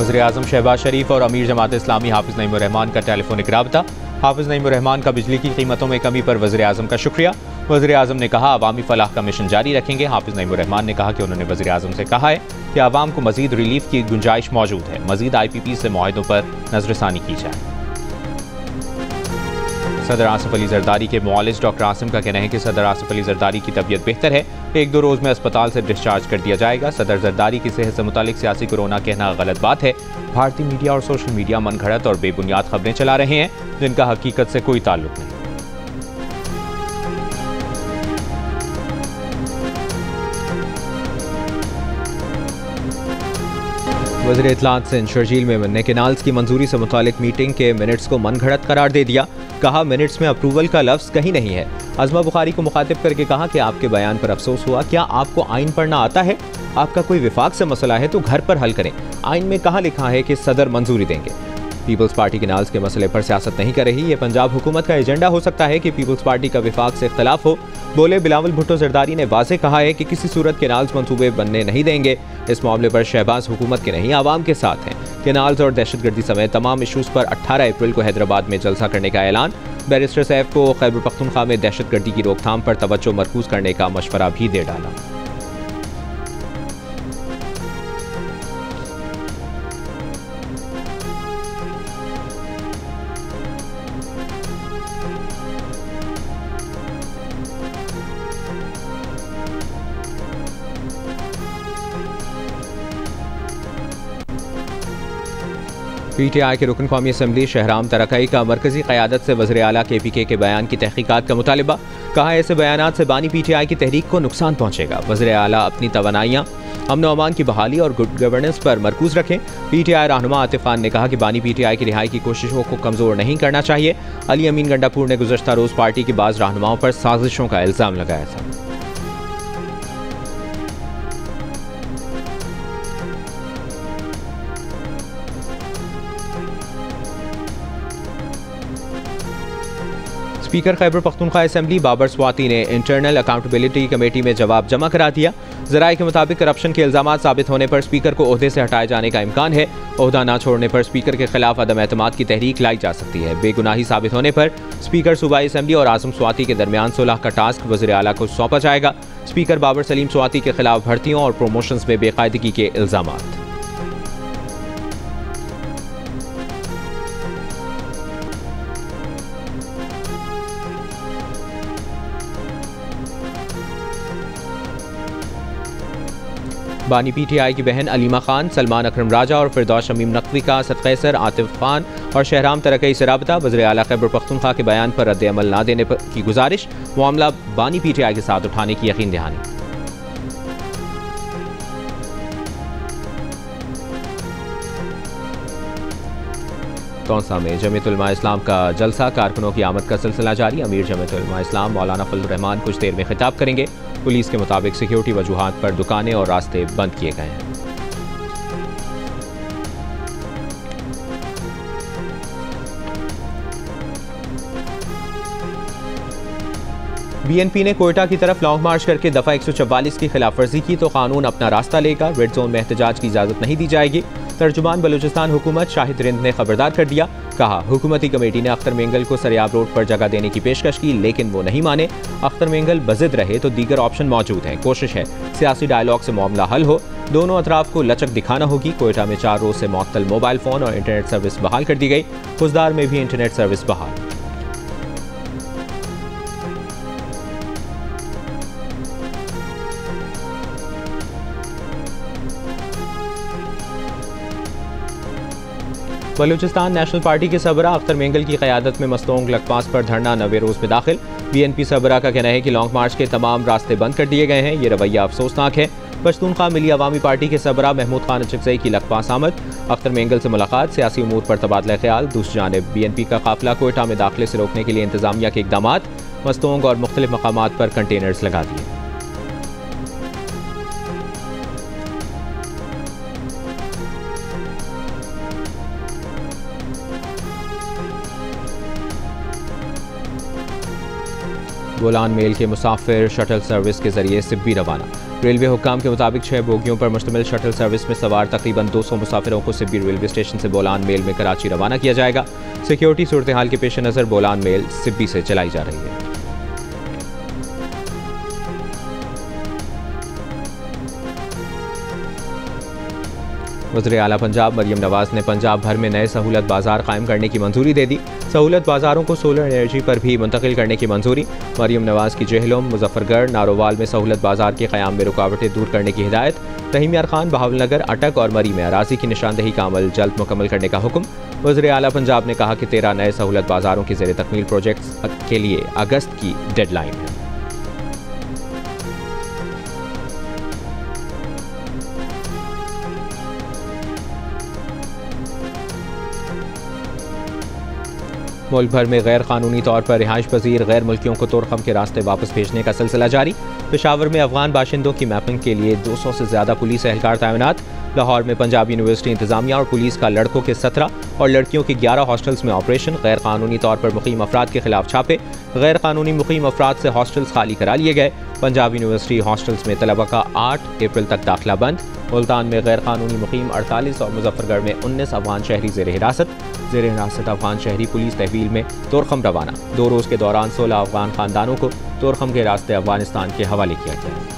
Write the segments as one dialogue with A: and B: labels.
A: वज़ीर-ए-आज़म शहबाज शरीफ और अमीर जमात इस्लामी हाफिज नईमुर रहमान का टेलीफोनिक राबता। हाफिज नईमुर रहमान का बिजली की कीमतों में कमी पर वज़ीर-ए-आज़म का शुक्रिया। वज़ीर-ए-आज़म ने कहा अवामी फलाह का मिशन जारी रखेंगे। हाफिज नईमुर रहमान ने कहा कि उन्होंने वज़ीर-ए-आज़म से कहा है कि आवाम को मज़ीद रिलीफ की गुंजाइश मौजूद है, मज़ीद IPP से मुआहदों पर नजरसानी की जाए। सदर आसिफ अली जरदारी के मुआलिज डॉक्टर आसिम का कहना है कि सदर आसिफ अली जरदारी की तबीयत बेहतर है, 1-2 रोज़ में अस्पताल से डिस्चार्ज कर दिया जाएगा। सदर जरदारी की सेहत से मुतालिक सियासी कोरोना कहना गलत बात है। भारतीय मीडिया और सोशल मीडिया मनगढ़ंत और बेबुनियाद खबरें चला रहे हैं जिनका हकीकत से कोई ताल्लुक नहीं। वज़ीर इत्तलात सिंध शर्जील मेमन ने केनाल्स की मंजूरी से मुतालिक मीटिंग के मिनट्स को मनगढ़ंत करार दे दिया। कहा मिनट्स में अप्रूवल का लफ्ज़ कहीं नहीं है। अज़मा बुखारी को मुखातिब करके कहा कि आपके बयान पर अफसोस हुआ। क्या आपको आइन पढ़ना आता है? आपका कोई विफाक से मसला है तो घर पर हल करें। आइन में कहाँ लिखा है कि सदर मंजूरी देंगे? पीपल्स पार्टी केनाल्स के मसले पर सियासत नहीं कर रही। ये पंजाब हुकूमत का एजेंडा हो सकता है कि पीपल्स पार्टी का विफाक से इख्तलाफ हो। बोले बिलावल भुट्टो जरदारी ने वाज़ेह कहा है कि किसी सूरत केनाल्स मंसूबे बनने नहीं देंगे। इस मामले पर शहबाज हुकूमत के नहीं आवाम के साथ हैं। केनाल्स और दहशतगर्दी समेत तमाम इशूज़ पर 18 अप्रैल को हैदराबाद में जलसा करने का ऐलान। बैरिस्टर सैफ को खैबर पख्तूनख्वा में दहशतगर्दी की रोकथाम पर तवज्जो मरकूज करने का मशवरा भी दे डाला। PTI के रुकन कौमी असम्बली शहराम तरकई का मरकजी क़यादत से वज़ीर आला KPK के बयान की तहकीकात का मुतालिबा। कहा ऐसे बयानात से बानी PTI की तहरीक को नुकसान पहुँचेगा। वज़ीर आला अपनी तवानाइयाँ अमन व अमान की बहाली और गुड गवर्नेंस पर मरकूज रखें। PTI रहनुमा आतिफ खान ने कहा कि बानी PTI की रिहाई की कोशिशों को कमज़ोर नहीं करना चाहिए। अली अमीन गंडापुर ने गुज़श्ता रोज़ पार्टी के बाज़ रहनुमाओं पर साजिशों का इल्ज़ाम लगाया था। स्पीकर खैबर पख्तूनख्वा असेंबली बाबर स्वाति ने इंटरनल अकाउंटेबिलिटी कमेटी में जवाब जमा करा दिया। ज़राए के मुताबिक करप्शन के इल्ज़ामात साबित होने पर स्पीकर को ओहदे से हटाए जाने का इम्कान है। ओहदा न छोड़ने पर स्पीकर के खिलाफ अदम एतमाद की तहरीक लाई जा सकती है। बेगुनाही साबित होने पर स्पीकर सूबाई असेंबली और आज़म स्वाति के दरमियान सुलह का टास्क वज़ीर आला को सौंपा जाएगा। स्पीकर बाबर सलीम स्वाति के खिलाफ भर्तियों और प्रोमोशंस में बेकायदगी के इल्ज़ामात। बानी PTI की बहन अलीमा खान, सलमान अकरम राजा और फिरदौस शमीम नकवी का सदक़ैसर आतिफ खान और शहराम तरकई से राबता। वज़ीर आला खैबर पख्तूनख्वा के बयान पर रद्द अमल न देने की गुजारिश। मामला बानी PTI के साथ उठाने की यकीन दहानी। तौसा में जमीयत उलमा इस्लाम का जलसा, कारकुनों की आमद का सिलसिला जारी। अमीर जमीयत उलमा इस्लाम मौलाना फजलुर रहमान कुछ देर में खिताब करेंगे। पुलिस के मुताबिक सिक्योरिटी वजूहात पर दुकानें और रास्ते बंद किए गए हैं। BNP ने कोयटा की तरफ लॉन्ग मार्च करके दफा 144 की खिलाफ वर्जी की तो कानून अपना रास्ता लेगा। रेड जोन में एहतजाज की इजाजत नहीं दी जाएगी। तर्जुमान बलूचिस्तान हुकूमत शाहिद रिंद ने खबरदार कर दिया। कहा हुकूमती कमेटी ने अख्तर मेंगल को सरियाब रोड पर जगह देने की पेशकश की लेकिन वो नहीं माने। अख्तर मेंगल बजिद रहे तो दीगर ऑप्शन मौजूद हैं। कोशिश है सियासी डायलॉग से मामला हल हो। दोनों अतराफ को लचक दिखाना होगी। कोयटा में 4 रोज से मुअत्तल मोबाइल फोन और इंटरनेट सर्विस बहाल कर दी गई। खुजदार में भी इंटरनेट सर्विस बहाल। बलूचिस्तान नेशनल पार्टी के सरबराह अख्तर मेंगल की क़यादत में मस्तोंग लकपास पर धरना 9वें रोज़ में दाखिल। BNP सरबराह का कहना है कि लॉन्ग मार्च के तमाम रास्ते बंद कर दिए गए हैं। ये रवैया अफसोसनाक है। पश्तूनख्वा मिली अवामी पार्टी के सरबराह महमूद खान अचकज़ई की लकपास आमद। अख्तर मेंगल से मुलाकात, सियासी उमूर पर तबादला ख्याल। दूसरी जानिब BNP का काफिला कोयटा में दाखिले से रोकने के लिए इंतजामिया के इकदाम। मस्तोंग और मुख्तलिफ मकामात पर कंटेनर्स लगा दिए। गोलान मेल के मुसाफिर शटल सर्विस के जरिए सिब्बी रवाना। रेलवे हुक्काम के मुताबिक 6 बोगियों पर मुश्तमिल शटल सर्विस में सवार तकरीबन 200 मुसाफिरों को सिब्बी रेलवे स्टेशन से बोलान मेल में कराची रवाना किया जाएगा। सिक्योरिटी सूरत हाल के पेश नज़र बोलान मेल सिब्बी से चलाई जा रही है। वज़ीर आला पंजाब मरियम नवाज ने पंजाब भर में नए सहूलत बाजार कायम करने की मंजूरी दे दी। सहूलत बाजारों को सोलर एनर्जी पर भी मुंतकिल करने की मंजूरी। मरियम नवाज की जेहलम, मुजफ्फरगढ़, नारोवाल में सहूलत बाजार के क़याम में रुकावटें दूर करने की हिदायत। रहीम यार खान, बहावलनगर, अटक और मरी में अराजी की निशानदही का अमल जल्द मुकम्मल करने का हुक्म। वज़ीर आला पंजाब ने कहा कि 13 नए सहूलत बाजारों के ज़ेर तकमील प्रोजेक्ट्स के लिए अगस्त की डेडलाइन है। मुल्क भर में गैर कानूनी तौर पर रिहाइश पजीर गैर मुल्कियों को तोरखम के रास्ते वापस भेजने का सिलसिला जारी। पेशावर में अफगान बाशिंदों की मैपिंग के लिए 200 से ज़्यादा पुलिस एहलकार तैनात। लाहौर में पंजाब यूनिवर्सिटी इंतजामिया और पुलिस का लड़कों के 17 और लड़कियों के 11 हॉस्टल्स में ऑपरेशन। गैर कानूनी तौर पर मुकीम अफराद के खिलाफ छापे। गैर कानूनी मुकीम अफराद से हॉस्टल्स खाली करा लिए गए। पंजाब यूनिवर्सिटी हॉस्टल्स में तलबा का 8 अप्रैल तक दाखिला बंद। मुल्तान में गैर कानूनी मुकीम 48 और मुजफ्फरगढ़ में 19 अफगान शहरी ज़ेर हिरासत अफगान शहरी पुलिस तहवील में तोरखम रवाना। 2 रोज़ के दौरान 16 अफगान खानदानों को तोरखम के रास्ते अफगानिस्तान के हवाले किया गया।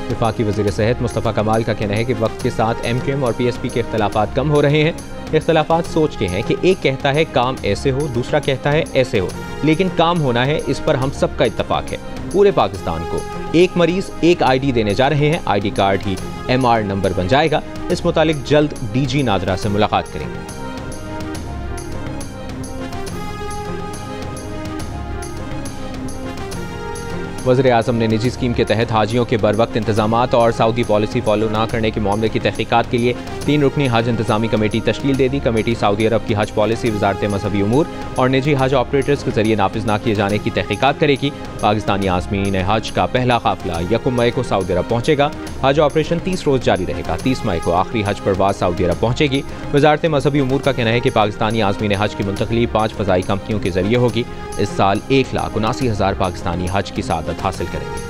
A: वफाकी वज़ीर सेहत मुस्तफ़ा कमाल का कहना है कि वक्त के साथ MQM और PSP के इख्तलाफात कम हो रहे हैं। इख्तलाफात सोच के हैं कि एक कहता है काम ऐसे हो, दूसरा कहता है ऐसे हो, लेकिन काम होना है, इस पर हम सबका इत्तफाक है। पूरे पाकिस्तान को एक मरीज एक ID देने जा रहे हैं। ID कार्ड ही MR नंबर बन जाएगा। इस मुतालिक जल्द DG नादरा से मुलाकात करेंगे। वज़ीर आज़म ने निजी स्कीम के तहत हाजियों के बर वक्त इंतजामात और सऊदी पॉलिसी फॉलो न करने के मामले की तहकीकात के लिए 3 रुकनी हज इंतजामी कमेटी तश्कील दे दी। कमेटी सऊदी अरब की हज पॉलिसी, वजारत मजहबी उमूर और निजी हज ऑपरेटर्स के जरिए नाफिज न किए जाने की तहकीकात करेगी। पाकिस्तानी आज़मीन हज का पहला काफिला 1 मई को सऊदी अरब पहुंचेगा। हज ऑपरेशन 30 रोज़ जारी रहेगा। 30 मई को आखिरी हज परवाज सऊदी अरब पहुंचेगी। वजारत मजहबी उमूर का कहना है कि पाकिस्तानी आज़मीन हज की मुंतकली 5 फ़ज़ाई कंपनियों के जरिए होगी। इस साल 1,79,000 पाकिस्तानी हज की सआदत हासिल करेंगे।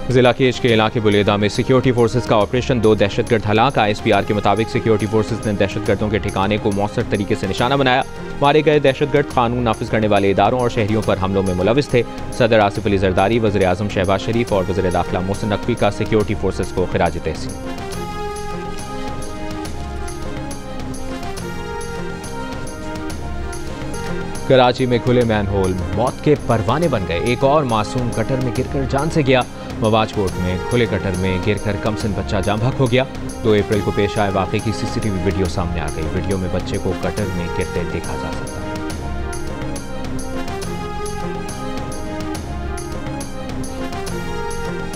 A: जिला केज के इलाके बुलेदा में सिक्योरिटी फोर्सेज का ऑपरेशन, 2 दहशतगर्द हलाक। ISPR के मुताबिक सिक्योरिटी फोर्सेज ने दहशतगर्दों के ठिकाने को मौसर तरीके से निशाना बनाया। मारे गए दहशतगर्द कानून नाफिज करने वाले इदारों और शहरियों पर हमलों में मुलविस थे। सदर आसिफ अली जरदारी, वज़ीर आज़म शहबाज शरीफ और वज़ीर दाखिला मोहसिन नकवी का सिक्योरिटी फोर्सेज को खिराज तहसीन। कराची में खुले मैनहोल मौत के परवाने बन गए। एक और मासूम गटर में गिरकर जान से गया। मवाज कोर्ट में खुले गटर में गिरकर कमसिन बच्चा जाम बहक हो गया। 2 अप्रैल को पेश आए वाक़े की CCTV वीडियो सामने आ गई। वीडियो में बच्चे को गटर में गिरते देखा जा सकता है।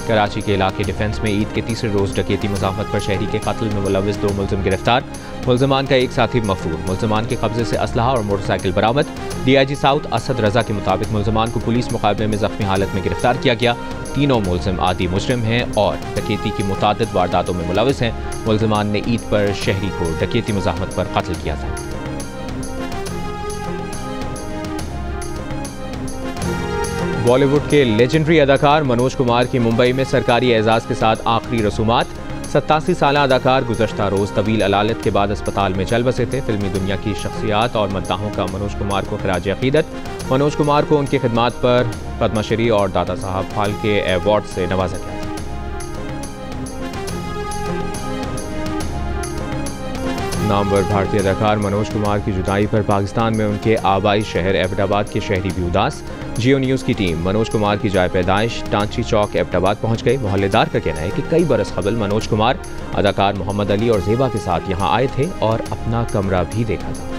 A: कराची के इलाके डिफेंस में ईद के तीसरे रोज डकैती मुज़ाहमत पर शहरी के कत्ल में मुलविस 2 मुलजिम गिरफ्तार। मुलजमान का एक साथी मफरूर। मुलजमान के कब्जे से असलहा और मोटरसाइकिल बरामद। DIG साउथ असद रजा के मुताबिक मुलजमान को पुलिस मुकाबले में जख्मी हालत में गिरफ्तार किया गया। तीनों मुलजिम आदि मुजरिम हैं और डकैती की मुतादिद वारदातों में मुलविस हैं। मुलजमान ने ईद पर शहरी को डकैती मुज़ाहमत पर कत्ल किया था। बॉलीवुड के लेजेंडरी अदाकार मनोज कुमार की मुंबई में सरकारी एजाज़ के साथ आखिरी रसूमात। 87 साल अदाकार गुज़श्ता रोज़ तवील अलालत के बाद अस्पताल में चल बसे थे। फिल्मी दुनिया की शख्सियात और मद्दाहों का मनोज कुमार को खिराज अक़ीदत। मनोज कुमार को उनकी खिदमात पर पद्मश्री और दादा साहब फाल्के अवार्ड से नवाजा गया। नामवर भारतीय अदाकार मनोज कुमार की जुदाई पर पाकिस्तान में उनके आबाई शहर एबटाबाद के शहरी भी उदास। जियो न्यूज़ की टीम मनोज कुमार की जाए पैदाइश टांची चौक एबटाबाद पहुंच गई। मोहल्लेदार का कहना है कि कई बरस कबल मनोज कुमार अदाकार मोहम्मद अली और ज़ेबा के साथ यहां आए थे और अपना कमरा भी देखा था।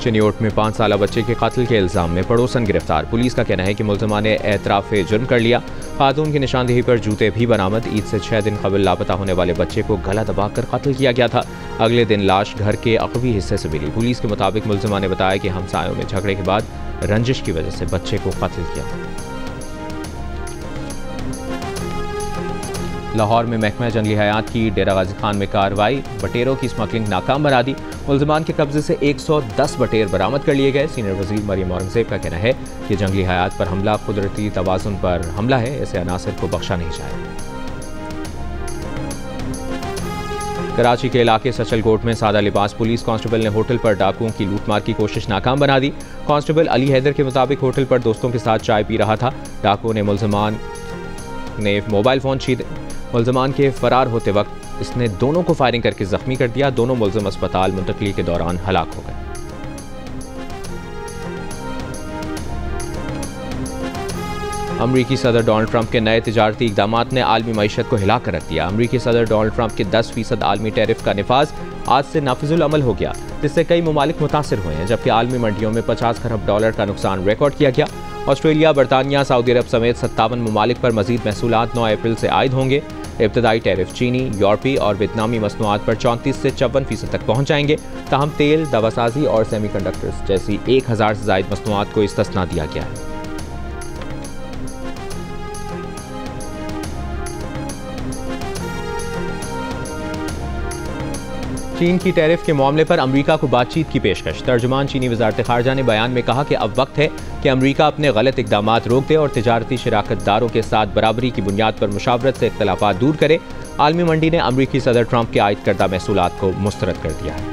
A: चिन्योट में 5 साला बच्चे के कत्ल के इल्जाम में पड़ोसन गिरफ्तार। पुलिस का कहना है कि मुलजमान ने एतराफ़ जुर्म कर लिया। खातून की निशानदेही पर जूते भी बरामद। ईद से 6 दिन कबल लापता होने वाले बच्चे को गला दबाकर कत्ल किया गया था। अगले दिन लाश घर के अकवी हिस्से से मिली। पुलिस के मुताबिक मुलजिमा ने बताया कि हमसायों में झगड़े के बाद रंजिश की वजह से बच्चे को कत्ल किया। लाहौर में महकमा जंगली हयात की डेरा गाजी खान में कार्रवाई। बटेरों की स्मगलिंग नाकाम बना दी। मुलजिमान के कब्जे से 110 बटेर बरामद कर लिए गए। सीनियर वजीर मरियम औरंगजेब का कहना है कि जंगली हयात पर हमला कुदरती तवाज़ुन पर हमला है, ऐसे अनासर को बख्शा नहीं जाएगा। कराची के इलाके सचलकोट में सादा लिबास पुलिस कांस्टेबल ने होटल पर डाकुओं की लूटमार की कोशिश नाकाम बना दी। कांस्टेबल अली हैदर के मुताबिक होटल पर दोस्तों के साथ चाय पी रहा था। डाकुओं ने मुलजिमान ने मोबाइल फ़ोन छीन मुलजिमान के फरार होते वक्त इसने दोनों को फायरिंग करके जख्मी कर दिया। दोनों मुलजिम अस्पताल मुंतकली के दौरान हलाक हो गए। अमरीकी सदर डोनाल्ड ट्रंप के नए तिजारती इक़दामात ने आलमी मईशत को हिला कर रख दिया। अमरीकी सदर डोनाल्ड ट्रंप के 10% आलमी टैरिफ का निफाज आज से नाफिजुल अमल हो गया, जिससे कई ममालिक मुतासिर हुए हैं, जबकि आलमी मंडियों में 50 खरब डॉलर का नुकसान रिकॉर्ड किया गया। ऑस्ट्रेलिया, बरतानिया, सऊदी अरब समेत 57 ममालिक पर मजीद महसूलात 9 अप्रैल से आयद होंगे। इब्तदाई टैरिफ चीनी, यूरोपी और वियतनामी मसनूआत पर 34 से 54% तक पहुँच जाएंगे। ताहम तेल, दवासाजी और सेमीकंडक्टर्स जैसी 1000 से ज़ायद मसनूआत को इस्तिस्ना दिया गया है। चीन की टैरिफ के मामले पर अमरीका को बातचीत की पेशकश। तर्जुमान चीनी वजारत खारजा ने बयान में कहा कि अब वक्त है कि अमरीका अपने गलत इक़दामात रोक दे और तिजारती शराकतदारों के साथ बराबरी की बुनियाद पर मुशावरत से इख्तलाफात दूर करे। आलमी मंडी ने अमरीकी सदर ट्रंप के आयद करदा महसूलात को मुस्तरद कर दिया है।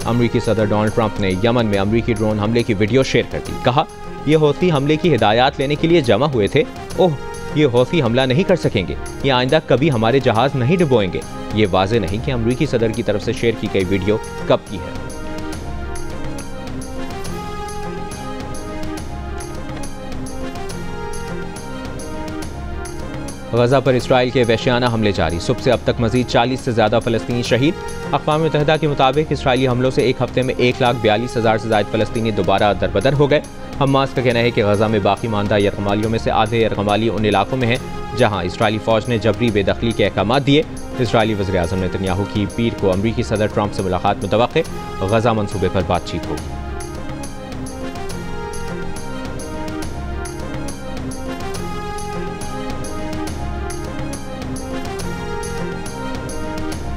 A: अमरीकी सदर डोनाल्ड ट्रंप ने यमन में अमरीकी ड्रोन हमले की वीडियो शेयर कर दी। कहा, ये हौथी हमले की हिदायत लेने के लिए जमा हुए थे। ओह, ये हौथी हमला नहीं कर सकेंगे। ये आइंदा कभी हमारे जहाज नहीं डुबोएंगे। ये वाज़ेह नहीं कि अमरीकी सदर की तरफ से शेयर की गई वीडियो कब की है। गजा पर इसराइल के वहशियाना हमले जारी। सुबह से अब तक मजीद 40 से ज़्यादा फ़लस्तीनी शहीद। अक़वाम मुत्तहिदा के मुताबिक इसराइली हमलों से एक हफ्ते में 1,42,000 से ज़ायद फ़लस्तीनी दोबारा दरबदर हो गए। हमास का कहना है कि गजा में बाकी मानदा यरगमालियों में से आधे यरगमाली उन इलाकों में हैं जहाँ इसराइली फ़ौज ने जबरी बेदखली के अहकाम दिए। इसराइली वज़ीर आज़म नेतन्याहू की पीर को अमरीकी सदर ट्रंप से मुलाकात मुतवक्के। गजा मनसूबे पर बातचीत होगी।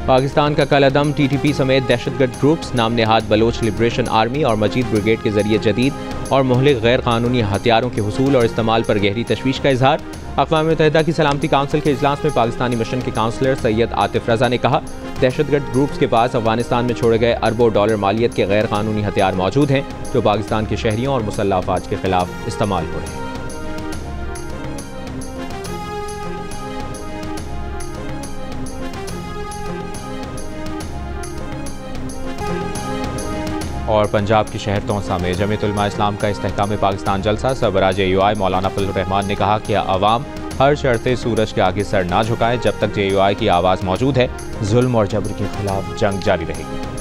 A: पाकिस्तान का कलअदम TTP समेत दहशतगर्द ग्रुप्स नाम नेहाद बलोच लिबरेशन आर्मी और मजीद ब्रिगेड के जरिए जदीद और मुहलिक गैर कानूनी हथियारों के हुसूल और इस्तेमाल पर गहरी तशवीश का इजहार। अक़वाम मुत्तहिदा की सलामती काउंसिल के इजलास में पाकिस्तानी मिशन के काउंसलर सैयद आतिफ रजा ने कहा, दहशतगर्द ग्रुप्स के पास अफगानिस्तान में छोड़े गए अरबों डॉलर मालियत के गैर कानूनी हथियार मौजूद हैं, जो पाकिस्तान के शहरियों और मुसल्लह अफवाज के खिलाफ इस्तेमाल हो रहे हैं। और पंजाब के शहर तौसा में जमीयत उलमा इस्लाम का इस्तेहकाम पाकिस्तान जलसा। सरबराह JUI मौलाना फजल रहमान ने कहा कि अवाम हर शर्ते सूरज के आगे सर ना झुकाएं। जब तक JUI की आवाज़ मौजूद है, जुल्म और जबर के खिलाफ जंग जारी रहेगी।